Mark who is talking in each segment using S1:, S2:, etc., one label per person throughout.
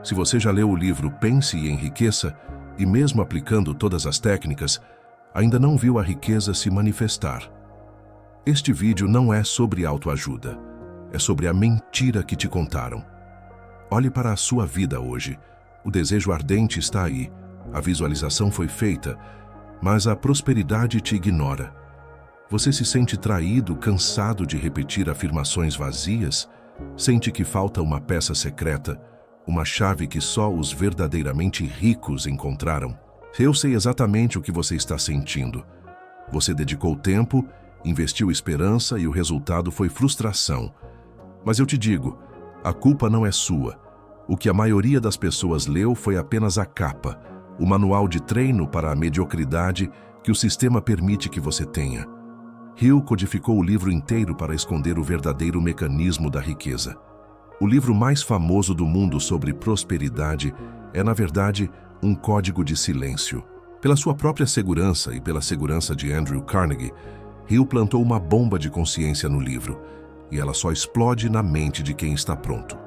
S1: Se você já leu o livro Pense e Enriqueça, e mesmo aplicando todas as técnicas, ainda não viu a riqueza se manifestar. Este vídeo não é sobre autoajuda, é sobre a mentira que te contaram. Olhe para a sua vida hoje. O desejo ardente está aí, a visualização foi feita, mas a prosperidade te ignora. Você se sente traído, cansado de repetir afirmações vazias? Sente que falta uma peça secreta, uma chave que só os verdadeiramente ricos encontraram? Eu sei exatamente o que você está sentindo. Você dedicou tempo, investiu esperança e o resultado foi frustração. Mas eu te digo, a culpa não é sua. O que a maioria das pessoas leu foi apenas a capa, o manual de treino para a mediocridade que o sistema permite que você tenha. Hill codificou o livro inteiro para esconder o verdadeiro mecanismo da riqueza. O livro mais famoso do mundo sobre prosperidade é, na verdade, um código de silêncio. Pela sua própria segurança e pela segurança de Andrew Carnegie, Hill plantou uma bomba de consciência no livro, e ela só explode na mente de quem está pronto.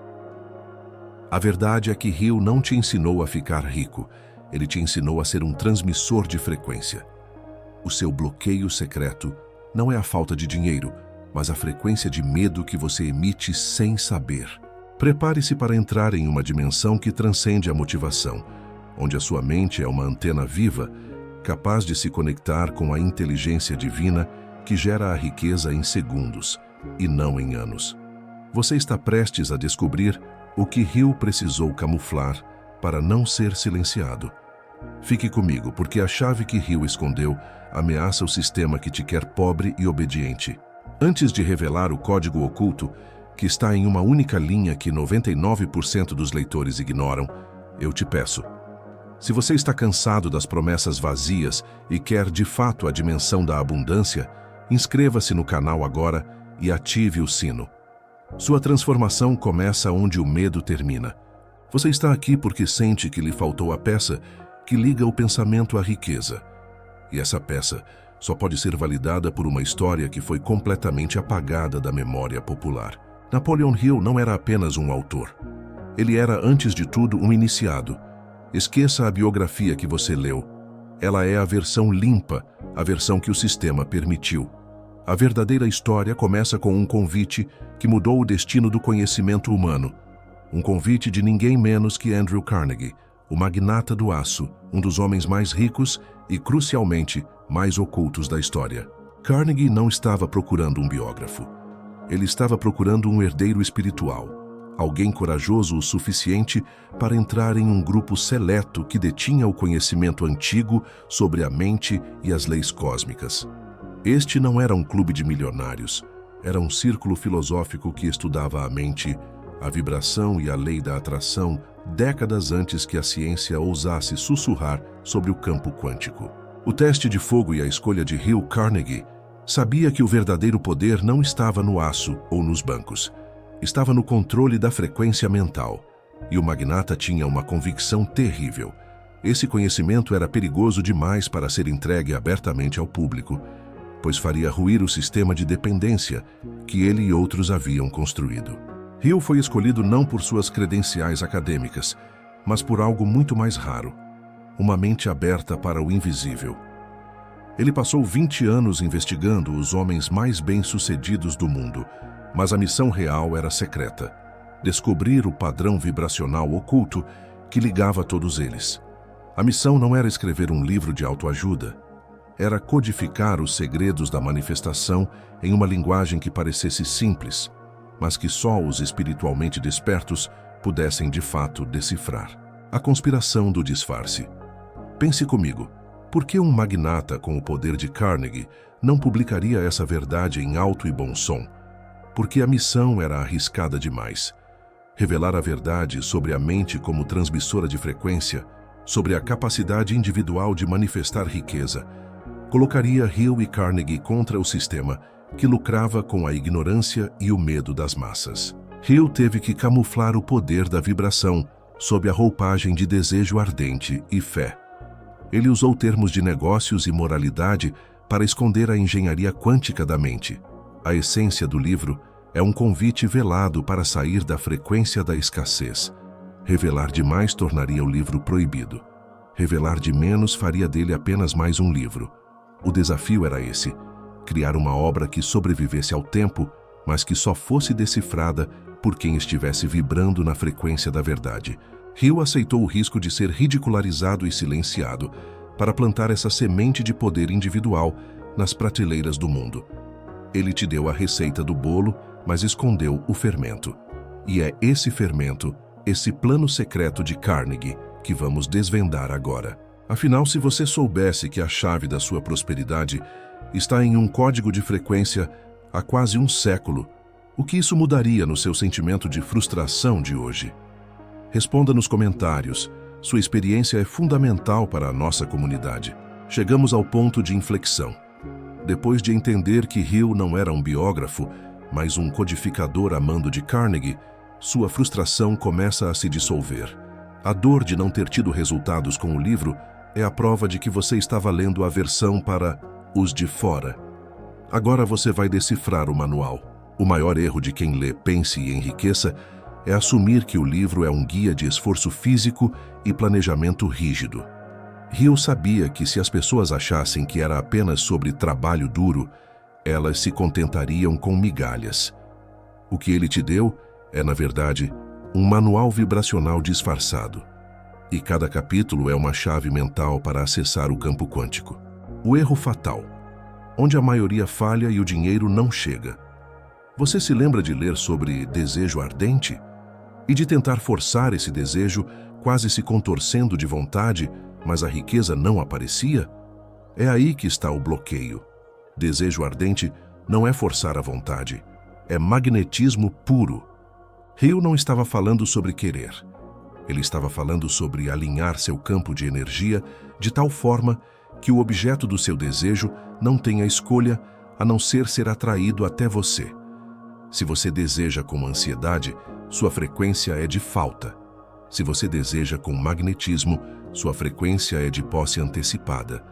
S1: A verdade é que Hill não te ensinou a ficar rico, ele te ensinou a ser um transmissor de frequência. O seu bloqueio secreto não é a falta de dinheiro, mas a frequência de medo que você emite sem saber. Prepare-se para entrar em uma dimensão que transcende a motivação, onde a sua mente é uma antena viva, capaz de se conectar com a inteligência divina que gera a riqueza em segundos, e não em anos. Você está prestes a descobrir o que Hill precisou camuflar para não ser silenciado. Fique comigo, porque a chave que Hill escondeu ameaça o sistema que te quer pobre e obediente. Antes de revelar o código oculto, que está em uma única linha que 99% dos leitores ignoram, eu te peço. Se você está cansado das promessas vazias e quer de fato a dimensão da abundância, inscreva-se no canal agora e ative o sino. Sua transformação começa onde o medo termina. Você está aqui porque sente que lhe faltou a peça que liga o pensamento à riqueza. E essa peça só pode ser validada por uma história que foi completamente apagada da memória popular. Napoleon Hill não era apenas um autor. Ele era, antes de tudo, um iniciado. Esqueça a biografia que você leu. Ela é a versão limpa, a versão que o sistema permitiu. A verdadeira história começa com um convite que mudou o destino do conhecimento humano. Um convite de ninguém menos que Andrew Carnegie, o magnata do aço, um dos homens mais ricos e, crucialmente, mais ocultos da história. Carnegie não estava procurando um biógrafo. Ele estava procurando um herdeiro espiritual, alguém corajoso o suficiente para entrar em um grupo seleto que detinha o conhecimento antigo sobre a mente e as leis cósmicas. Este não era um clube de milionários, era um círculo filosófico que estudava a mente, a vibração e a lei da atração décadas antes que a ciência ousasse sussurrar sobre o campo quântico. O teste de fogo e a escolha de Hill Carnegie sabia que o verdadeiro poder não estava no aço ou nos bancos, estava no controle da frequência mental. E o magnata tinha uma convicção terrível. Esse conhecimento era perigoso demais para ser entregue abertamente ao público, pois faria ruir o sistema de dependência que ele e outros haviam construído. Hill foi escolhido não por suas credenciais acadêmicas, mas por algo muito mais raro, uma mente aberta para o invisível. Ele passou 20 anos investigando os homens mais bem-sucedidos do mundo, mas a missão real era secreta: descobrir o padrão vibracional oculto que ligava todos eles. A missão não era escrever um livro de autoajuda, era codificar os segredos da manifestação em uma linguagem que parecesse simples, mas que só os espiritualmente despertos pudessem de fato decifrar. A conspiração do disfarce. Pense comigo, por que um magnata com o poder de Carnegie não publicaria essa verdade em alto e bom som? Porque a missão era arriscada demais. Revelar a verdade sobre a mente como transmissora de frequência, sobre a capacidade individual de manifestar riqueza, colocaria Hill e Carnegie contra o sistema que lucrava com a ignorância e o medo das massas. Hill teve que camuflar o poder da vibração sob a roupagem de desejo ardente e fé. Ele usou termos de negócios e moralidade para esconder a engenharia quântica da mente. A essência do livro é um convite velado para sair da frequência da escassez, Revelar demais tornaria o livro proibido. Revelar de menos faria dele apenas mais um livro. O desafio era esse: criar uma obra que sobrevivesse ao tempo, mas que só fosse decifrada por quem estivesse vibrando na frequência da verdade. Hill aceitou o risco de ser ridicularizado e silenciado para plantar essa semente de poder individual nas prateleiras do mundo. Ele te deu a receita do bolo, mas escondeu o fermento. E é esse fermento, esse plano secreto de Carnegie, que vamos desvendar agora. Afinal, se você soubesse que a chave da sua prosperidade está em um código de frequência há quase um século, o que isso mudaria no seu sentimento de frustração de hoje? Responda nos comentários. Sua experiência é fundamental para a nossa comunidade. Chegamos ao ponto de inflexão. Depois de entender que Hill não era um biógrafo, mas um codificador a mando de Carnegie, sua frustração começa a se dissolver. A dor de não ter tido resultados com o livro é a prova de que você estava lendo a versão para os de fora. Agora você vai decifrar o manual. O maior erro de quem lê Pense e Enriqueça é assumir que o livro é um guia de esforço físico e planejamento rígido. Hill sabia que se as pessoas achassem que era apenas sobre trabalho duro, elas se contentariam com migalhas. O que ele te deu é, na verdade, um manual vibracional disfarçado. E cada capítulo é uma chave mental para acessar o campo quântico. O erro fatal, onde a maioria falha e o dinheiro não chega. Você se lembra de ler sobre desejo ardente? E de tentar forçar esse desejo, quase se contorcendo de vontade, mas a riqueza não aparecia? É aí que está o bloqueio. Desejo ardente não é forçar a vontade, é magnetismo puro. Hill não estava falando sobre querer. Ele estava falando sobre alinhar seu campo de energia de tal forma que o objeto do seu desejo não tenha escolha a não ser atraído até você. Se você deseja com ansiedade, sua frequência é de falta. Se você deseja com magnetismo, sua frequência é de posse antecipada.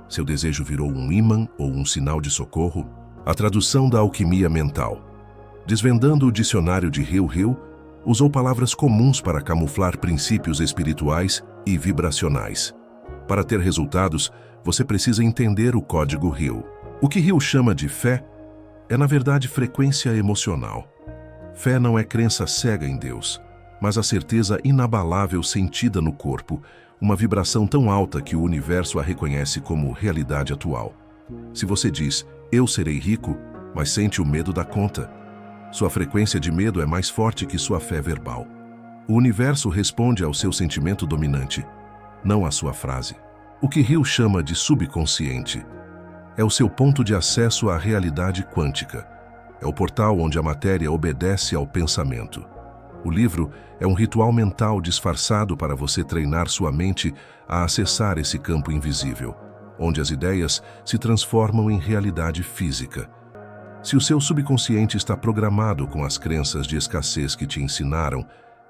S1: Seu desejo virou um ímã ou um sinal de socorro? A tradução da alquimia mental. Desvendando o dicionário de Hill usou palavras comuns para camuflar princípios espirituais e vibracionais. Para ter resultados, você precisa entender o código Hill. O que Hill chama de fé é, na verdade, frequência emocional. Fé não é crença cega em Deus, mas a certeza inabalável sentida no corpo, uma vibração tão alta que o universo a reconhece como realidade atual. Se você diz, eu serei rico, mas sente o medo da conta, sua frequência de medo é mais forte que sua fé verbal. O universo responde ao seu sentimento dominante, não à sua frase. O que Hill chama de subconsciente é o seu ponto de acesso à realidade quântica. É o portal onde a matéria obedece ao pensamento. O livro é um ritual mental disfarçado para você treinar sua mente a acessar esse campo invisível, onde as ideias se transformam em realidade física. Se o seu subconsciente está programado com as crenças de escassez que te ensinaram,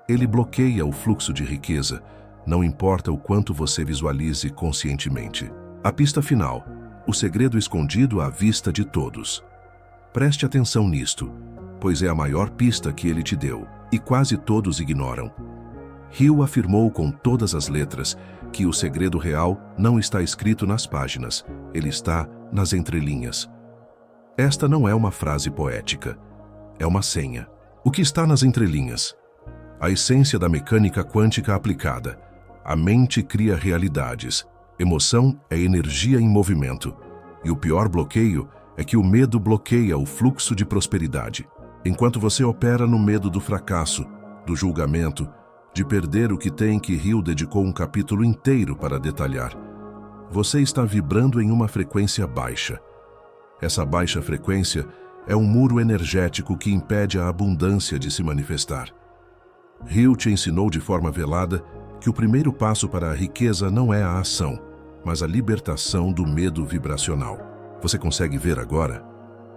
S1: ele bloqueia o fluxo de riqueza, não importa o quanto você visualize conscientemente. A pista final, o segredo escondido à vista de todos. Preste atenção nisto, pois é a maior pista que ele te deu, e quase todos ignoram. Hill afirmou com todas as letras que o segredo real não está escrito nas páginas, ele está nas entrelinhas. Esta não é uma frase poética, é uma senha. O que está nas entrelinhas? A essência da mecânica quântica aplicada. A mente cria realidades. Emoção é energia em movimento. E o pior bloqueio é que o medo bloqueia o fluxo de prosperidade. Enquanto você opera no medo do fracasso, do julgamento, de perder o que tem, que Hill dedicou um capítulo inteiro para detalhar, você está vibrando em uma frequência baixa. Essa baixa frequência é um muro energético que impede a abundância de se manifestar. Hill te ensinou de forma velada que o primeiro passo para a riqueza não é a ação, mas a libertação do medo vibracional. Você consegue ver agora?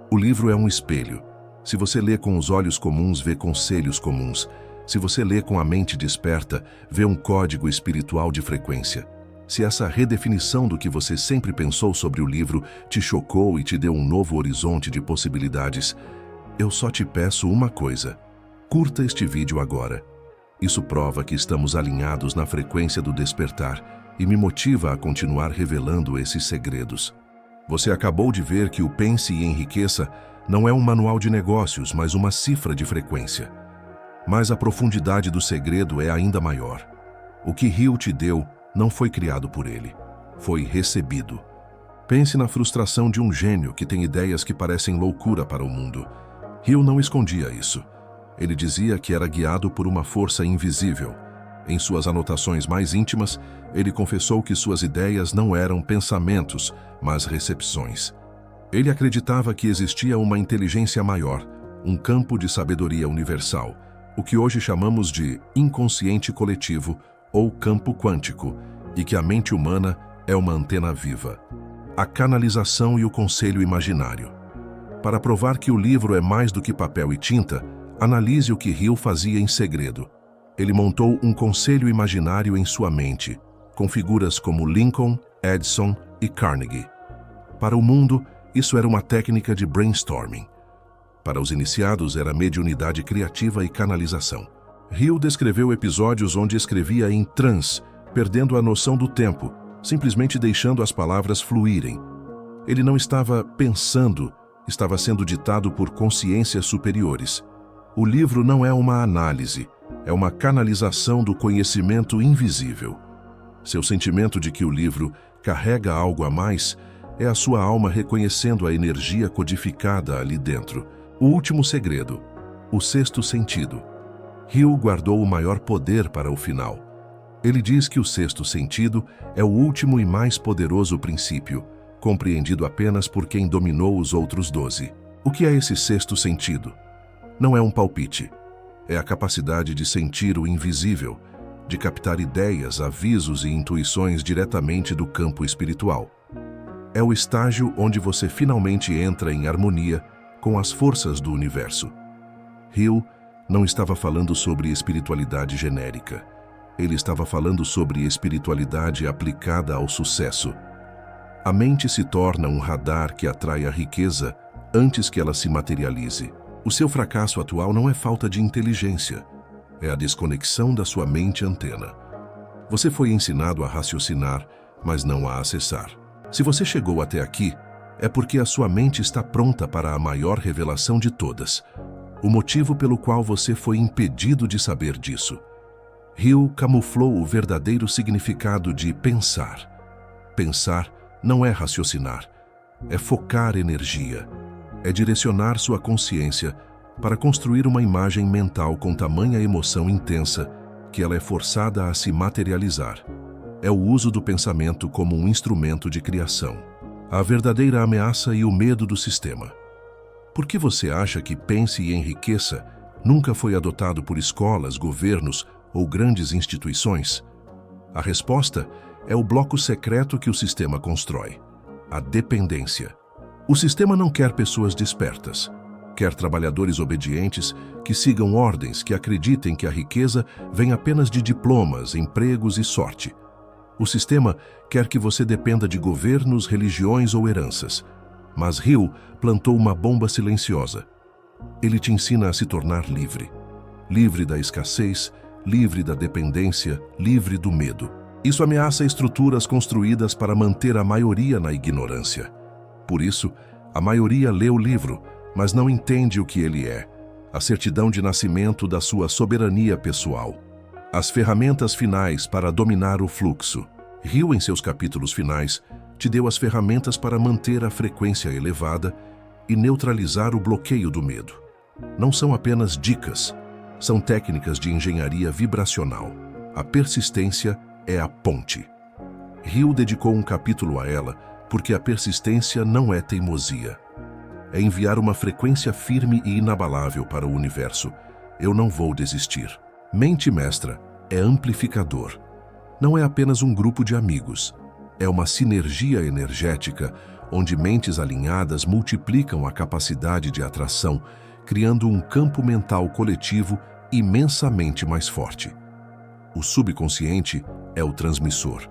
S1: O livro é um espelho. Se você lê com os olhos comuns, vê conselhos comuns. Se você lê com a mente desperta, vê um código espiritual de frequência. Se essa redefinição do que você sempre pensou sobre o livro te chocou e te deu um novo horizonte de possibilidades, eu só te peço uma coisa: curta este vídeo agora. Isso prova que estamos alinhados na frequência do despertar e me motiva a continuar revelando esses segredos. Você acabou de ver que o Pense e Enriqueça não é um manual de negócios, mas uma cifra de frequência. Mas a profundidade do segredo é ainda maior. O que Hill te deu não foi criado por ele, foi recebido. Pense na frustração de um gênio que tem ideias que parecem loucura para o mundo. Hill não escondia isso. Ele dizia que era guiado por uma força invisível. Em suas anotações mais íntimas, ele confessou que suas ideias não eram pensamentos, mas recepções. Ele acreditava que existia uma inteligência maior, um campo de sabedoria universal, o que hoje chamamos de inconsciente coletivo ou campo quântico, e que a mente humana é uma antena viva. A canalização e o conselho imaginário. Para provar que o livro é mais do que papel e tinta, analise o que Hill fazia em segredo. Ele montou um conselho imaginário em sua mente, com figuras como Lincoln, Edison e Carnegie. Para o mundo, isso era uma técnica de brainstorming. Para os iniciados, era mediunidade criativa e canalização. Hill descreveu episódios onde escrevia em transe, perdendo a noção do tempo, simplesmente deixando as palavras fluírem. Ele não estava pensando, estava sendo ditado por consciências superiores. O livro não é uma análise, é uma canalização do conhecimento invisível. Seu sentimento de que o livro carrega algo a mais é a sua alma reconhecendo a energia codificada ali dentro. O último segredo, o sexto sentido. Hill guardou o maior poder para o final. Ele diz que o sexto sentido é o último e mais poderoso princípio, compreendido apenas por quem dominou os outros 12. O que é esse sexto sentido? Não é um palpite. É a capacidade de sentir o invisível, de captar ideias, avisos e intuições diretamente do campo espiritual. É o estágio onde você finalmente entra em harmonia com as forças do universo. Hill não estava falando sobre espiritualidade genérica. Ele estava falando sobre espiritualidade aplicada ao sucesso. A mente se torna um radar que atrai a riqueza antes que ela se materialize. O seu fracasso atual não é falta de inteligência, é a desconexão da sua mente antena. Você foi ensinado a raciocinar, mas não a acessar. Se você chegou até aqui, é porque a sua mente está pronta para a maior revelação de todas, o motivo pelo qual você foi impedido de saber disso. Hill camuflou o verdadeiro significado de pensar. Pensar não é raciocinar, é focar energia, é direcionar sua consciência para construir uma imagem mental com tamanha emoção intensa que ela é forçada a se materializar. É o uso do pensamento como um instrumento de criação. A verdadeira ameaça e o medo do sistema. Por que você acha que Pense e Enriqueça nunca foi adotado por escolas, governos ou grandes instituições? A resposta é o bloco secreto que o sistema constrói: a dependência. O sistema não quer pessoas despertas. Quer trabalhadores obedientes que sigam ordens, que acreditem que a riqueza vem apenas de diplomas, empregos e sorte. O sistema quer que você dependa de governos, religiões ou heranças. Mas Hill plantou uma bomba silenciosa. Ele te ensina a se tornar livre. Livre da escassez, livre da dependência, livre do medo. Isso ameaça estruturas construídas para manter a maioria na ignorância. Por isso, a maioria lê o livro, mas não entende o que ele é, a certidão de nascimento da sua soberania pessoal. As ferramentas finais para dominar o fluxo. Hill, em seus capítulos finais, te deu as ferramentas para manter a frequência elevada e neutralizar o bloqueio do medo. Não são apenas dicas, são técnicas de engenharia vibracional. A persistência é a ponte. Hill dedicou um capítulo a ela porque a persistência não é teimosia. É enviar uma frequência firme e inabalável para o universo. Eu não vou desistir. Mente mestra é amplificador. Não é apenas um grupo de amigos. É uma sinergia energética onde mentes alinhadas multiplicam a capacidade de atração, criando um campo mental coletivo imensamente mais forte. O subconsciente é o transmissor.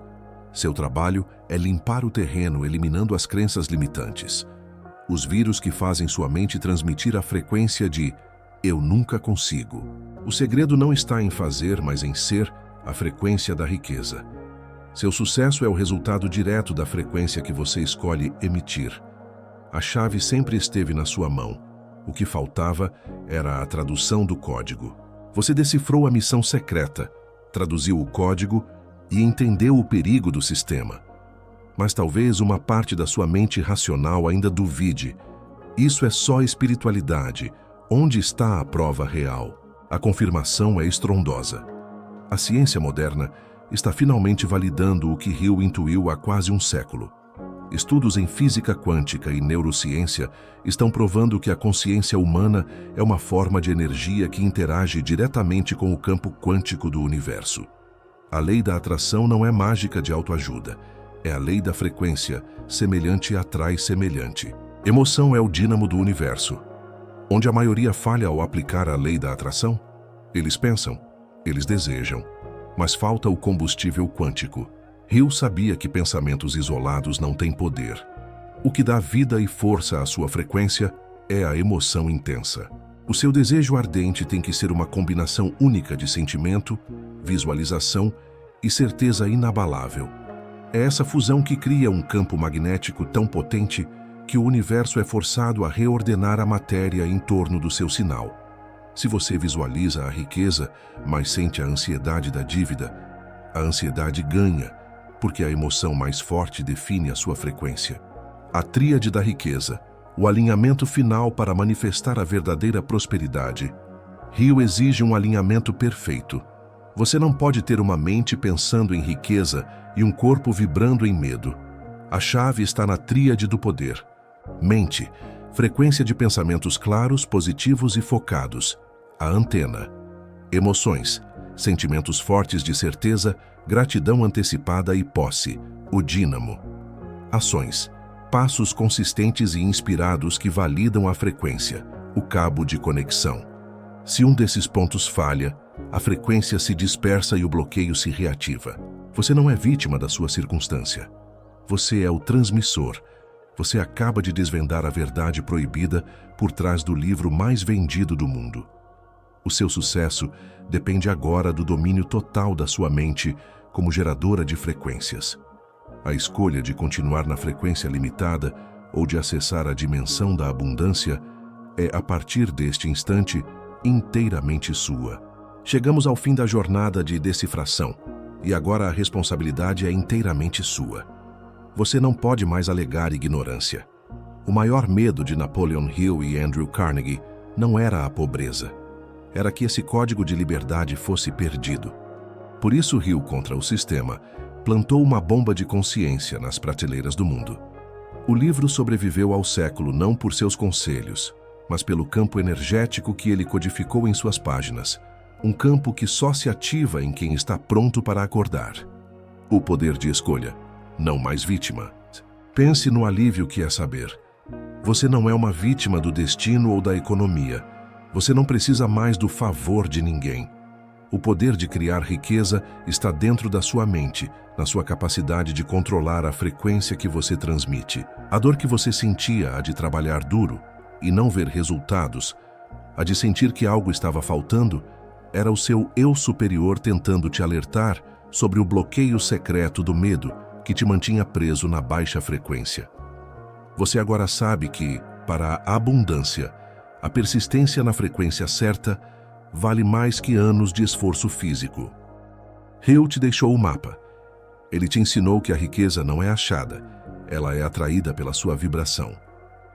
S1: Seu trabalho é limpar o terreno, eliminando as crenças limitantes. Os vírus que fazem sua mente transmitir a frequência de "eu nunca consigo". O segredo não está em fazer, mas em ser a frequência da riqueza. Seu sucesso é o resultado direto da frequência que você escolhe emitir. A chave sempre esteve na sua mão. O que faltava era a tradução do código. Você decifrou a missão secreta, traduziu o código e entendeu o perigo do sistema. Mas talvez uma parte da sua mente racional ainda duvide. Isso é só espiritualidade. Onde está a prova real? A confirmação é estrondosa. A ciência moderna está finalmente validando o que Hill intuiu há quase um século. Estudos em física quântica e neurociência estão provando que a consciência humana é uma forma de energia que interage diretamente com o campo quântico do universo. A lei da atração não é mágica de autoajuda. É a lei da frequência, semelhante atrai semelhante. Emoção é o dínamo do universo. Onde a maioria falha ao aplicar a lei da atração? Eles pensam, eles desejam, mas falta o combustível quântico. Hill sabia que pensamentos isolados não têm poder. O que dá vida e força à sua frequência é a emoção intensa. O seu desejo ardente tem que ser uma combinação única de sentimento, visualização e certeza inabalável. É essa fusão que cria um campo magnético tão potente que o universo é forçado a reordenar a matéria em torno do seu sinal. Se você visualiza a riqueza, mas sente a ansiedade da dívida, a ansiedade ganha, porque a emoção mais forte define a sua frequência. A tríade da riqueza, o alinhamento final para manifestar a verdadeira prosperidade. Hill exige um alinhamento perfeito. Você não pode ter uma mente pensando em riqueza e um corpo vibrando em medo. A chave está na tríade do poder. Mente, frequência de pensamentos claros, positivos e focados. A antena. Emoções, sentimentos fortes de certeza, gratidão antecipada e posse. O dínamo. Ações, passos consistentes e inspirados que validam a frequência. O cabo de conexão. Se um desses pontos falha, a frequência se dispersa e o bloqueio se reativa. Você não é vítima da sua circunstância. Você é o transmissor. Você acaba de desvendar a verdade proibida por trás do livro mais vendido do mundo. O seu sucesso depende agora do domínio total da sua mente como geradora de frequências. A escolha de continuar na frequência limitada ou de acessar a dimensão da abundância é, a partir deste instante, inteiramente sua. Chegamos ao fim da jornada de decifração, e agora a responsabilidade é inteiramente sua. Você não pode mais alegar ignorância. O maior medo de Napoleon Hill e Andrew Carnegie não era a pobreza. Era que esse código de liberdade fosse perdido. Por isso Hill contra o sistema plantou uma bomba de consciência nas prateleiras do mundo. O livro sobreviveu ao século não por seus conselhos, mas pelo campo energético que ele codificou em suas páginas. Um campo que só se ativa em quem está pronto para acordar. O poder de escolha, não mais vítima. Pense no alívio que é saber. Você não é uma vítima do destino ou da economia. Você não precisa mais do favor de ninguém. O poder de criar riqueza está dentro da sua mente, na sua capacidade de controlar a frequência que você transmite. A dor que você sentia, a de trabalhar duro e não ver resultados, a de sentir que algo estava faltando, era o seu eu superior tentando te alertar sobre o bloqueio secreto do medo que te mantinha preso na baixa frequência. Você agora sabe que, para a abundância, a persistência na frequência certa vale mais que anos de esforço físico. Hill te deixou o mapa. Ele te ensinou que a riqueza não é achada, ela é atraída pela sua vibração.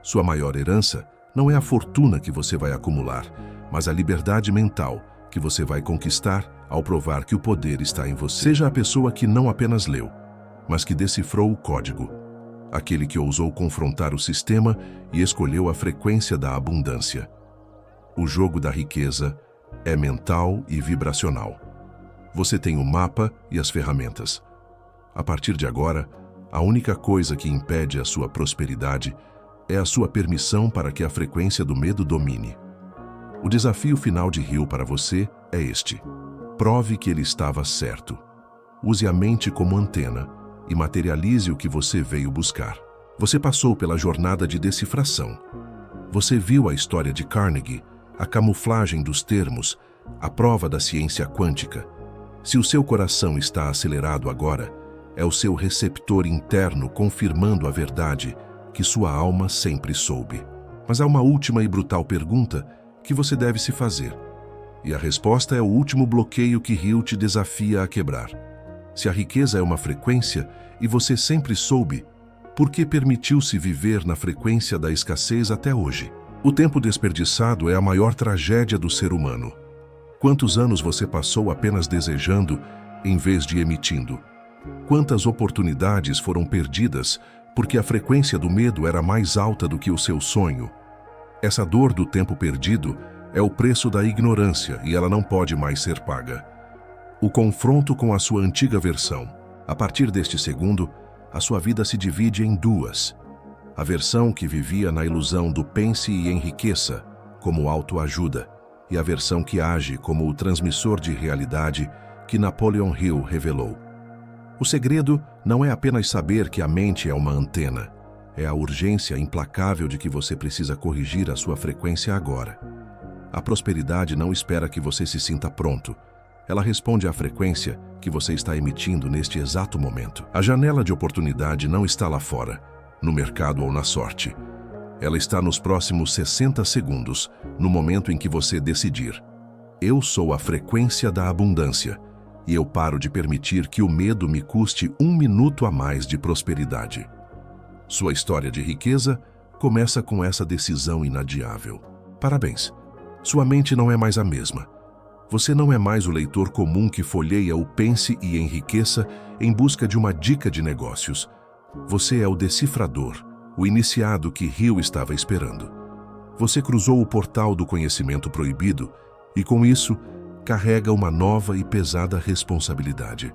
S1: Sua maior herança não é a fortuna que você vai acumular, mas a liberdade mental que você vai conquistar ao provar que o poder está em você. Seja a pessoa que não apenas leu, mas que decifrou o código. Aquele que ousou confrontar o sistema e escolheu a frequência da abundância. O jogo da riqueza é mental e vibracional. Você tem o mapa e as ferramentas. A partir de agora, a única coisa que impede a sua prosperidade é a sua permissão para que a frequência do medo domine. O desafio final de Hill para você é este. Prove que ele estava certo. Use a mente como antena e materialize o que você veio buscar. Você passou pela jornada de decifração. Você viu a história de Carnegie, a camuflagem dos termos, a prova da ciência quântica. Se o seu coração está acelerado agora, é o seu receptor interno confirmando a verdade que sua alma sempre soube. Mas há uma última e brutal pergunta que você deve se fazer. E a resposta é o último bloqueio que Hill te desafia a quebrar. Se a riqueza é uma frequência e você sempre soube, por que permitiu-se viver na frequência da escassez até hoje? O tempo desperdiçado é a maior tragédia do ser humano. Quantos anos você passou apenas desejando em vez de emitindo? Quantas oportunidades foram perdidas porque a frequência do medo era mais alta do que o seu sonho? Essa dor do tempo perdido é o preço da ignorância e ela não pode mais ser paga. O confronto com a sua antiga versão. A partir deste segundo, a sua vida se divide em duas. A versão que vivia na ilusão do pense e enriqueça, como autoajuda, e a versão que age como o transmissor de realidade que Napoleon Hill revelou. O segredo não é apenas saber que a mente é uma antena, é a urgência implacável de que você precisa corrigir a sua frequência agora. A prosperidade não espera que você se sinta pronto. Ela responde à frequência que você está emitindo neste exato momento. A janela de oportunidade não está lá fora, no mercado ou na sorte. Ela está nos próximos 60 segundos, no momento em que você decidir. Eu sou a frequência da abundância, e eu paro de permitir que o medo me custe 1 minuto a mais de prosperidade. Sua história de riqueza começa com essa decisão inadiável. Parabéns! Sua mente não é mais a mesma. Você não é mais o leitor comum que folheia o Pense e Enriqueça em busca de uma dica de negócios. Você é o decifrador, o iniciado que Hill estava esperando. Você cruzou o portal do conhecimento proibido e, com isso, carrega uma nova e pesada responsabilidade.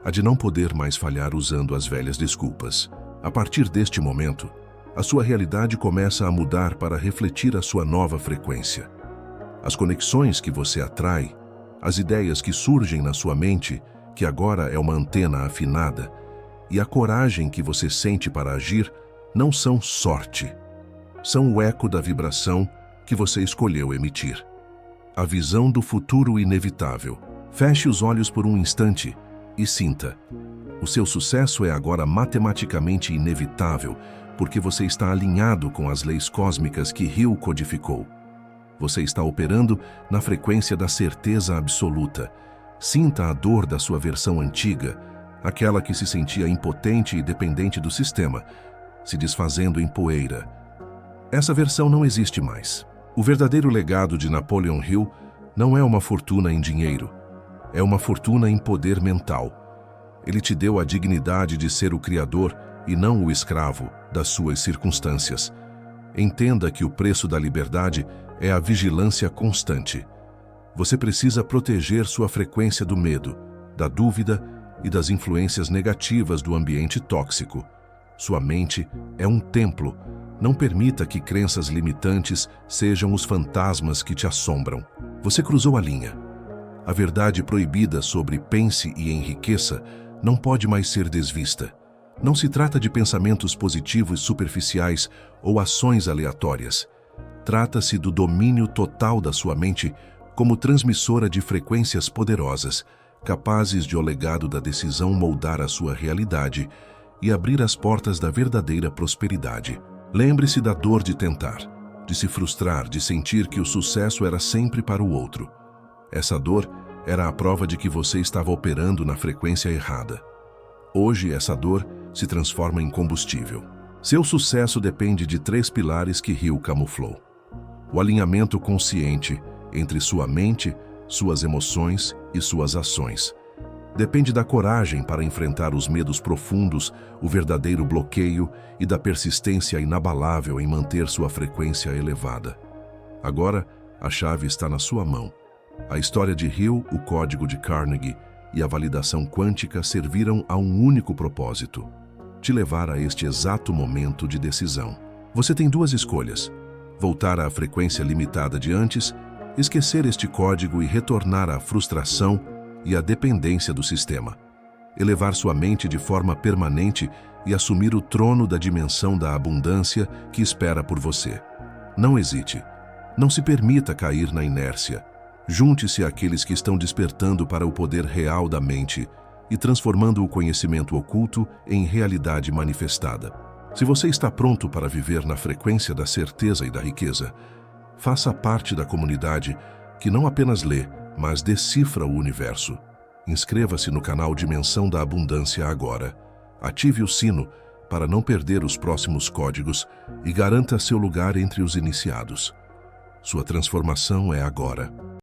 S1: A de não poder mais falhar usando as velhas desculpas. A partir deste momento, a sua realidade começa a mudar para refletir a sua nova frequência. As conexões que você atrai, as ideias que surgem na sua mente, que agora é uma antena afinada, e a coragem que você sente para agir não são sorte. São o eco da vibração que você escolheu emitir. A visão do futuro inevitável. Feche os olhos por um instante e sinta. O seu sucesso é agora matematicamente inevitável, porque você está alinhado com as leis cósmicas que Hill codificou. Você está operando na frequência da certeza absoluta. Sinta a dor da sua versão antiga, aquela que se sentia impotente e dependente do sistema, se desfazendo em poeira. Essa versão não existe mais. O verdadeiro legado de Napoleon Hill não é uma fortuna em dinheiro, é uma fortuna em poder mental. Ele te deu a dignidade de ser o criador e não o escravo das suas circunstâncias. Entenda que o preço da liberdade é a vigilância constante. Você precisa proteger sua frequência do medo, da dúvida e das influências negativas do ambiente tóxico. Sua mente é um templo. Não permita que crenças limitantes sejam os fantasmas que te assombram. Você cruzou a linha. A verdade proibida sobre pense e enriqueça não pode mais ser desvista. Não se trata de pensamentos positivos superficiais ou ações aleatórias. Trata-se do domínio total da sua mente como transmissora de frequências poderosas, capazes de o legado da decisão moldar a sua realidade e abrir as portas da verdadeira prosperidade. Lembre-se da dor de tentar, de se frustrar, de sentir que o sucesso era sempre para o outro. Essa dor era a prova de que você estava operando na frequência errada. Hoje, essa dor se transforma em combustível. Seu sucesso depende de 3 pilares que Hill camuflou. O alinhamento consciente entre sua mente, suas emoções e suas ações. Depende da coragem para enfrentar os medos profundos, o verdadeiro bloqueio e da persistência inabalável em manter sua frequência elevada. Agora, a chave está na sua mão. A história de Hill, o código de Carnegie e a validação quântica serviram a um único propósito: te levar a este exato momento de decisão. Você tem 2 escolhas: voltar à frequência limitada de antes, esquecer este código e retornar à frustração e à dependência do sistema. Elevar sua mente de forma permanente e assumir o trono da dimensão da abundância que espera por você. Não hesite. Não se permita cair na inércia. Junte-se àqueles que estão despertando para o poder real da mente e transformando o conhecimento oculto em realidade manifestada. Se você está pronto para viver na frequência da certeza e da riqueza, faça parte da comunidade que não apenas lê, mas decifra o universo. Inscreva-se no canal Dimensão da Abundância agora. Ative o sino para não perder os próximos códigos e garanta seu lugar entre os iniciados. Sua transformação é agora.